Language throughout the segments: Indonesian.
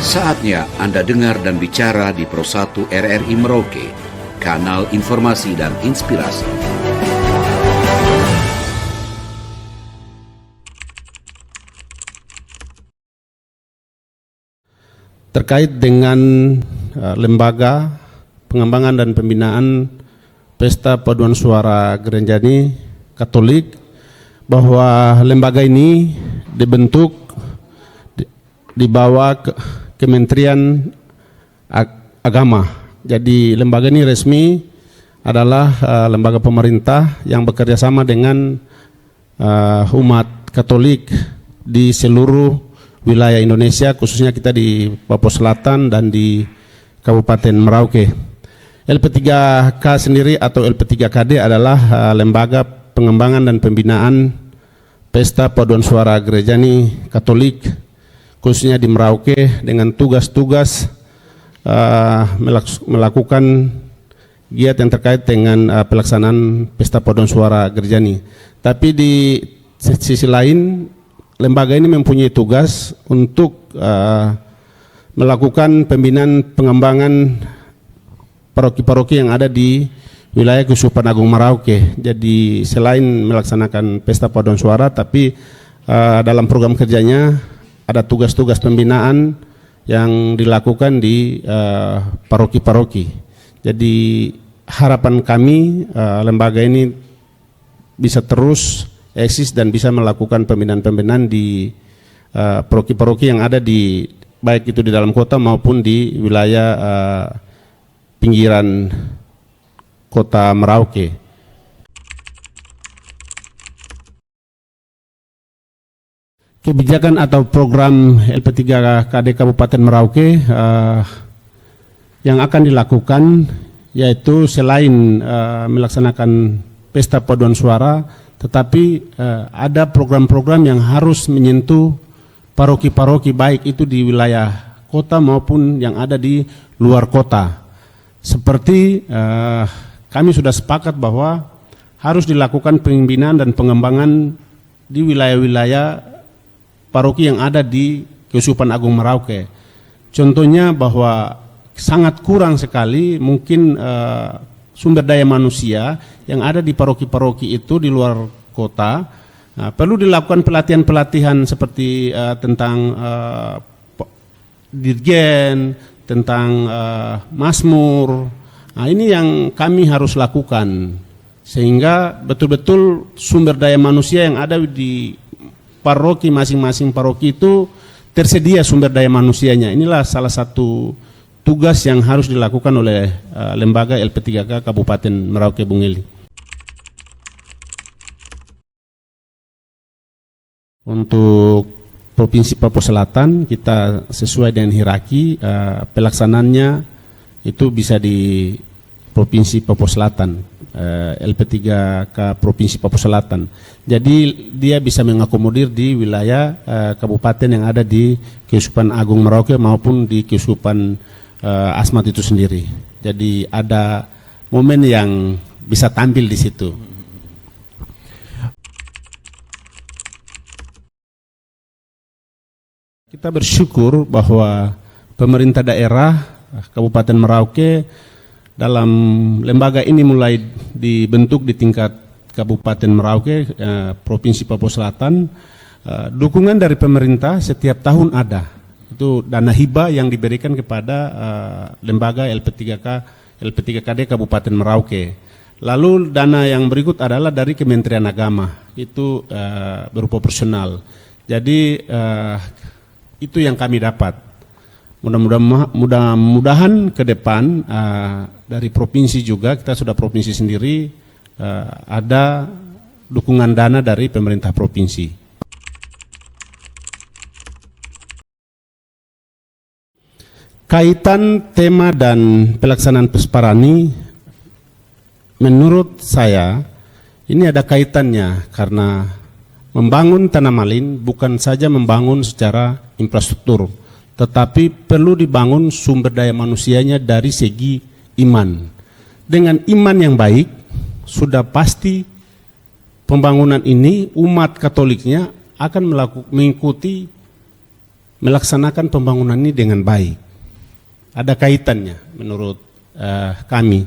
Saatnya Anda dengar dan bicara di Pro 1 RRI Merauke, kanal informasi dan inspirasi. Terkait dengan lembaga pengembangan dan pembinaan Pesta Paduan Suara Gereja Katolik, bahwa lembaga ini dibentuk di bawah Kementerian Agama. Jadi lembaga ini resmi adalah lembaga pemerintah yang bekerja sama dengan umat Katolik di seluruh wilayah Indonesia, khususnya kita di Papua Selatan dan di Kabupaten Merauke. LP3K sendiri atau LP3KD adalah lembaga pengembangan dan pembinaan Pesta Paduan Suara Gereja Katolik, khususnya di Merauke, dengan tugas-tugas melakukan giat yang terkait dengan pelaksanaan Pesta Paduan Suara Gereja. Tapi di sisi lain, lembaga ini mempunyai tugas untuk melakukan pembinaan pengembangan paroki-paroki yang ada di wilayah Keuskupan Agung Merauke. Jadi selain melaksanakan Pesta Paduan Suara, tapi dalam program kerjanya ada tugas-tugas pembinaan yang dilakukan di paroki-paroki. Jadi harapan kami lembaga ini bisa terus eksis dan bisa melakukan pembinaan-pembinaan di paroki-paroki yang ada di baik itu di dalam kota maupun di wilayah pinggiran kota Merauke. Kebijakan atau program LP3KD Kabupaten Merauke yang akan dilakukan yaitu selain melaksanakan Pesta Paduan Suara, tetapi ada program-program yang harus menyentuh paroki-paroki baik itu di wilayah kota maupun yang ada di luar kota. Seperti kami sudah sepakat bahwa harus dilakukan pembinaan dan pengembangan di wilayah-wilayah paroki yang ada di Keuskupan Agung Merauke. Contohnya bahwa sangat kurang sekali mungkin sumber daya manusia yang ada di paroki-paroki itu di luar kota. Perlu dilakukan pelatihan-pelatihan seperti tentang dirjen, tentang Mazmur. Nah, ini yang kami harus lakukan sehingga betul-betul sumber daya manusia yang ada di paroki masing-masing paroki itu tersedia sumber daya manusianya. Inilah salah satu tugas yang harus dilakukan oleh lembaga LP3K Kabupaten Merauke Bung Eli. Untuk Provinsi Papua Selatan, kita sesuai dengan hierarki pelaksanaannya itu bisa di Provinsi Papua Selatan, LP3K Provinsi Papua Selatan. Jadi dia bisa mengakomodir di wilayah kabupaten yang ada di Keuskupan Agung Merauke maupun di Keuskupan Asmat itu sendiri. Jadi ada momen yang bisa tampil di situ. Kita bersyukur bahwa pemerintah daerah Kabupaten Merauke dalam lembaga ini mulai dibentuk di tingkat Kabupaten Merauke, Provinsi Papua Selatan. Dukungan dari pemerintah setiap tahun ada. Itu dana hibah yang diberikan kepada lembaga LP3KD Kabupaten Merauke. Lalu dana yang berikut adalah dari Kementerian Agama, itu berupa personal. Jadi itu yang kami dapat. Mudah-mudahan ke depan dari provinsi juga, kita sudah provinsi sendiri, ada dukungan dana dari pemerintah provinsi. Kaitan tema dan pelaksanaan Pesparani, menurut saya ini ada kaitannya karena membangun Tanah Malin bukan saja membangun secara infrastruktur, tetapi perlu dibangun sumber daya manusianya dari segi iman. Dengan iman yang baik, sudah pasti pembangunan ini umat Katoliknya akan mengikuti melaksanakan pembangunan ini dengan baik. Ada kaitannya menurut kami.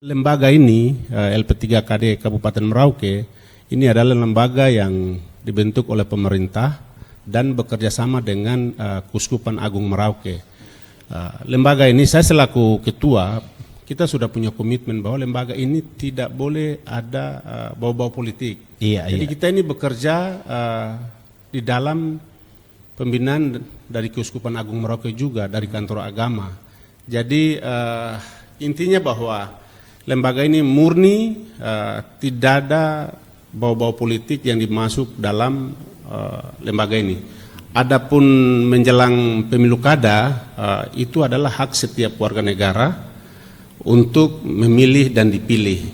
Lembaga ini, LP3KD Kabupaten Merauke, ini adalah lembaga yang dibentuk oleh pemerintah dan bekerja sama dengan Kuskupan Agung Merauke. Lembaga ini, saya selaku ketua, kita sudah punya komitmen bahwa lembaga ini tidak boleh ada bau-bau politik. Jadi kita ini bekerja di dalam pembinaan dari Kuskupan Agung Merauke juga, dari kantor agama. Jadi intinya bahwa lembaga ini murni, tidak ada bau-bau politik yang dimasuk dalam lembaga ini. Adapun menjelang pemilu kada, itu adalah hak setiap warga negara untuk memilih dan dipilih,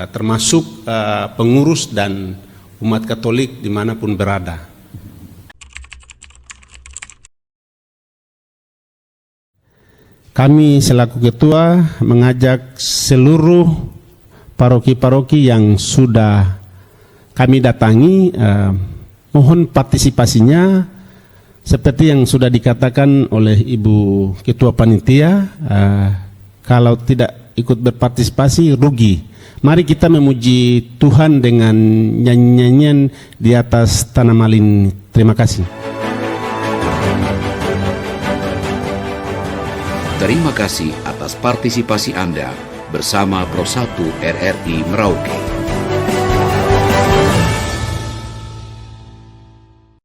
termasuk pengurus dan umat Katolik dimanapun berada. Kami selaku ketua mengajak seluruh paroki-paroki yang sudah kami datangi, mohon partisipasinya seperti yang sudah dikatakan oleh Ibu Ketua Panitia, kalau tidak ikut berpartisipasi rugi. Mari kita memuji Tuhan dengan nyanyian di atas tanah malin. Terima kasih. Terima kasih atas partisipasi Anda bersama Pro 1 RRI Merauke.